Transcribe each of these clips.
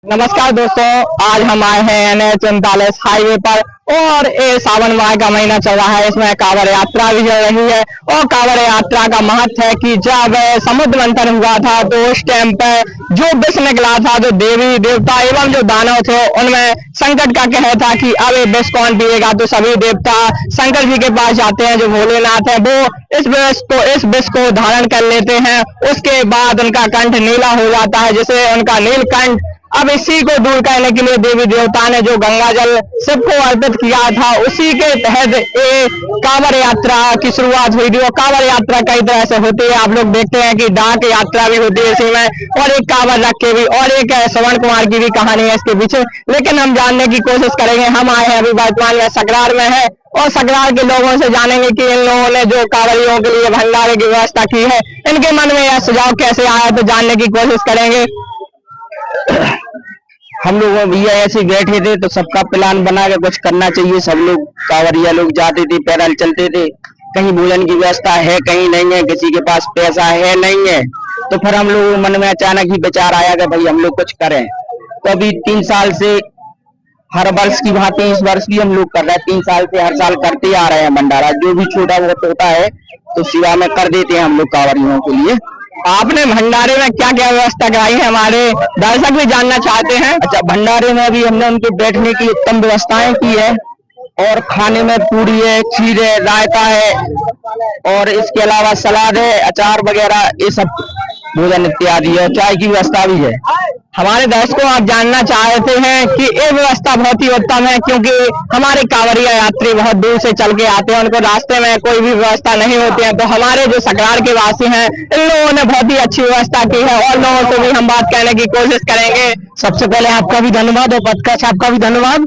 नमस्कार दोस्तों, आज हम आए हैं NH 39 हाईवे पर और ये सावन माह का महीना चल रहा है। इसमें कांवड़ यात्रा भी चल रही है और कांवड़ यात्रा का महत्व है कि जब समुद्र मंथन हुआ था तो उस टाइम पर जो विष निकला था, जो देवी देवता एवं जो दानव थे उनमें संकट का कहर था कि अब ये विष कौन पिएगा। तो सभी देवता शंकर जी के पास जाते हैं, जो भोलेनाथ है वो इस विष को धारण कर लेते हैं। उसके बाद उनका कंठ नीला हो जाता है, जिसे उनका नीलकंठ। अब इसी को दूर करने के लिए देवी देवता ने जो गंगा जल शिव को अर्पित किया था, उसी के तहत ये कांवड़ यात्रा की शुरुआत हुई थी। और कांवड़ यात्रा कई तरह से होती है, आप लोग देखते हैं कि डाक यात्रा भी होती है इसी में, और एक कांवड़ रख के भी, और एक श्रवण कुमार की भी कहानी है इसके पीछे। लेकिन हम जानने की कोशिश करेंगे। हम आए हैं अभी वर्तमान में सकरार में है और सकरार के लोगों से जानेंगे कि इन लोगों ने जो कांवड़ियों के लिए भंडारे की व्यवस्था की है, इनके मन में यह सुझाव कैसे आया, तो जानने की कोशिश करेंगे। हम लोग भैया ऐसे बैठे थे तो सबका प्लान बना के कुछ करना चाहिए। सब लोग कांवरिया लोग जाते थे, पैदल चलते थे, कहीं भोजन की व्यवस्था है, कहीं नहीं है, किसी के पास पैसा है नहीं है। तो फिर हम लोग मन में अचानक ही विचार आया कि भाई हम लोग कुछ करें। तो अभी 3 साल से हर वर्ष की भांति इस वर्ष भी हम लोग कर रहे हैं। 3 साल से हर साल करते आ रहे हैं भंडारा, जो भी छोटा बहुत होता है तो सेवा में कर देते हैं हम लोग कांवरियों के लिए। आपने भंडारे में क्या क्या व्यवस्था कराई है, हमारे दर्शक भी जानना चाहते हैं। अच्छा, भंडारे में भी हमने उनके बैठने की उत्तम व्यवस्थाएं की है, और खाने में पूरी है, खीर है, रायता है, और इसके अलावा सलाद है, अचार वगैरह ये सब भोजन इत्यादि है। चाय की व्यवस्था भी है। हमारे दर्शकों, आप जानना चाहते हैं कि ये व्यवस्था बहुत ही उत्तम है, क्योंकि हमारे कांवड़िया यात्री बहुत दूर से चल के आते हैं, उनको रास्ते में कोई भी व्यवस्था नहीं होती है। तो हमारे जो सकरार के वासी हैं, इन लोगों ने बहुत ही अच्छी व्यवस्था की है, और लोगों से भी हम बात कहने की कोशिश करेंगे। सबसे पहले आपका भी धन्यवाद और पदकश आपका भी धन्यवाद।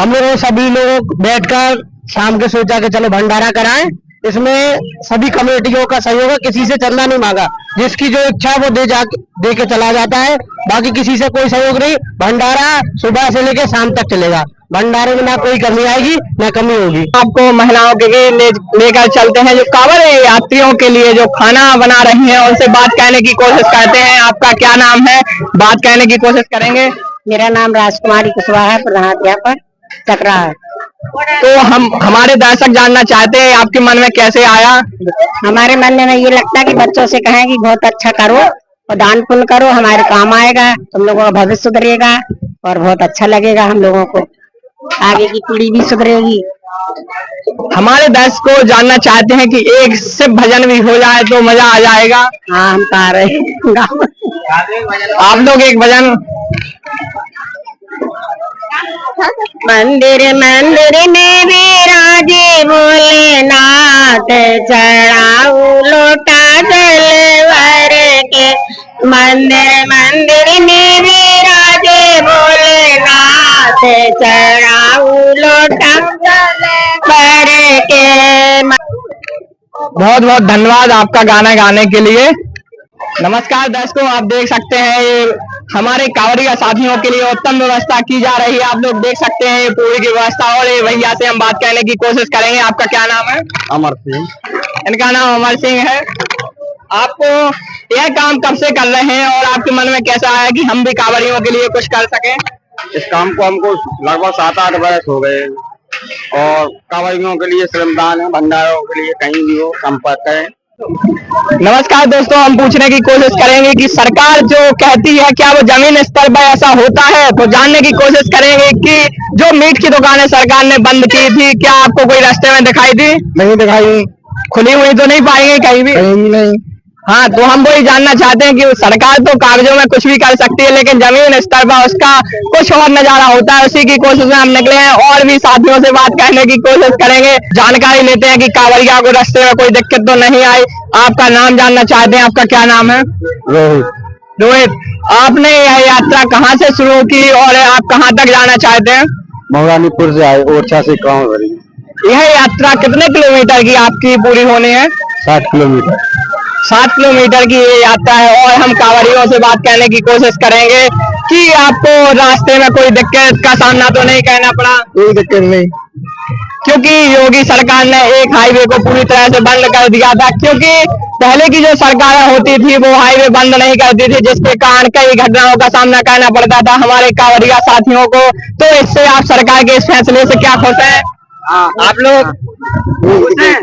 हम लोग सभी लोग बैठकर शाम के सोचा कि चलो भंडारा कराएं। इसमें सभी कमेटियों का सहयोग है, किसी से चंदा नहीं मांगा। जिसकी जो इच्छा वो दे के चला जाता है, बाकी किसी से कोई सहयोग नहीं। भंडारा सुबह से लेकर शाम तक चलेगा। भंडारे में ना कोई कमी आएगी ना कमी होगी। आपको महिलाओं के लिए लेकर चलते हैं, जो कांवड़ यात्रियों के लिए जो खाना बना रही हैं, उनसे बात कहने की कोशिश करते हैं। आपका क्या नाम है, बात कहने की कोशिश करेंगे। मेरा नाम राजकुमारी कुशवाहा है, प्रधानाध्यापक सकरार। तो हमारे दर्शक जानना चाहते हैं आपके मन में कैसे आया। हमारे मन में ये लगता है कि बच्चों से कहें कि बहुत अच्छा करो और दान पुण्य करो, हमारे काम आएगा, तुम लोगों का भविष्य सुधरेगा और बहुत अच्छा लगेगा। हम लोगों को आगे की पीढ़ी भी सुधरेगी। हमारे दर्शक को जानना चाहते हैं कि एक सिर्फ भजन भी हो जाए तो मजा आ जाएगा। हाँ, हम गा रहे हैं। आप लोग एक भजन। मंदिर मंदिर में विराजे भोलेनाथ, चढ़ाऊ लोटा जलवर के। मंदिर मंदिर में विराजे भोलेनाथ, चढ़ाऊ लोटा जलवर के। बहुत बहुत धन्यवाद आपका गाना गाने के लिए। नमस्कार दर्शकों, आप देख सकते हैं ये हमारे कांवड़िया साथियों के लिए उत्तम व्यवस्था की जा रही है। आप लोग देख सकते हैं पूरी की व्यवस्था, और ये भैया से हम बात करने की कोशिश करेंगे। आपका क्या नाम है? अमर सिंह। इनका नाम अमर सिंह है। आपको यह काम कब से कर रहे हैं, और आपके मन में कैसा आया कि हम भी कांवड़ियों के लिए कुछ कर सकें? इस काम को हमको लगभग 7-8 वर्ष हो गए, और कांवड़ियों के लिए श्रमदान है, भंडारों के लिए कहीं भी हो संपर्क करें। नमस्कार दोस्तों, हम पूछने की कोशिश करेंगे कि सरकार जो कहती है क्या वो जमीन स्तर पर ऐसा होता है, तो जानने की कोशिश करेंगे कि जो मीट की दुकानें सरकार ने बंद की थी, क्या आपको कोई रास्ते में दिखाई दी? नहीं दिखाई। खुली हुई तो नहीं पाएंगे कहीं भी? कहीं भी नहीं। हाँ, तो हम वही जानना चाहते हैं कि सरकार तो कागजों में कुछ भी कर सकती है, लेकिन जमीन स्तर पर उसका कुछ और नजारा होता है। उसी की कोशिश में हम निकले हैं, और भी साथियों से बात करने की कोशिश करेंगे, जानकारी लेते हैं कि कांवड़िया को रास्ते में कोई दिक्कत तो नहीं आई। आपका नाम जानना चाहते हैं। आपका क्या नाम है? रोहित। रोहित, आपने यह यात्रा कहाँ से शुरू की और आप कहाँ तक जाना चाहते हैं? मौलानीपुर से आए, ओरछा से गाँव भरी। यह यात्रा कितने किलोमीटर की आपकी पूरी होनी है? 7 किलोमीटर। 7 किलोमीटर की ये यात्रा है, और हम कांवड़ियों से बात करने की कोशिश करेंगे कि आपको रास्ते में कोई दिक्कत का सामना तो नहीं करना पड़ा? कोई दिक्कत नहीं। क्योंकि योगी सरकार ने एक हाईवे को पूरी तरह से बंद कर दिया था, क्योंकि पहले की जो सरकारें होती थी वो हाईवे बंद नहीं करती थी, जिसके कारण कई घटनाओं का सामना करना पड़ता था हमारे कांवरिया साथियों को। तो इससे आप सरकार के इस फैसले से क्या खुश हैं? आप लोग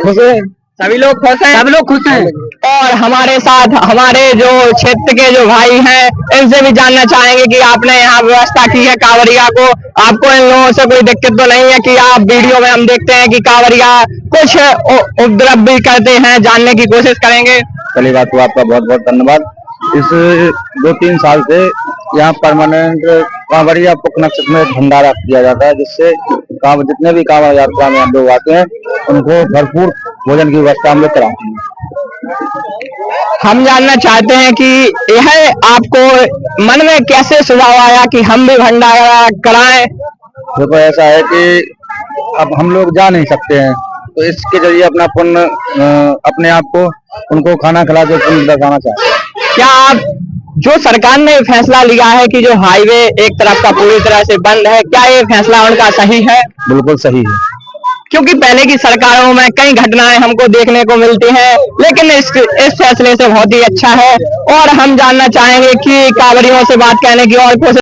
खुश है, सभी लोग खुश हैं? सब लोग खुश हैं। और हमारे साथ हमारे जो क्षेत्र के जो भाई हैं, इनसे भी जानना चाहेंगे कि आपने यहाँ व्यवस्था की है कांवरिया को, आपको इन लोगों से कोई दिक्कत तो नहीं है? कि आप वीडियो में हम देखते हैं कि कांवरिया कुछ उपद्रव भी करते हैं, जानने की कोशिश करेंगे। पहली बात तो आपका बहुत बहुत धन्यवाद। इस 2-3 साल से यहाँ परमानेंट कांवरिया पुख नक्षत्र में भंडारा किया जाता है, जिससे जितने भी कांवड़ यात्रा में हम लोग आते हैं उनको भरपूर भोजन की व्यवस्था हम लोग कराते हैं। हम जानना चाहते हैं कि यह आपको मन में कैसे सुझाव आया कि हम भी भंडारा कराएं? देखो ऐसा है कि अब हम लोग जा नहीं सकते हैं, तो इसके जरिए अपना पुण्य अपने आप को उनको खाना खिला के पुण्य दर्शाना चाहते हैं। क्या आप जो सरकार ने फैसला लिया है कि जो हाईवे एक तरफ का पूरी तरह से बंद है, क्या ये फैसला उनका सही है? बिल्कुल सही है, क्योंकि पहले की सरकारों में कई घटनाएं हमको देखने को मिलती हैं, लेकिन इस फैसले से बहुत ही अच्छा है। और हम जानना चाहेंगे कि कांवरियों से बात करने की और कोशिश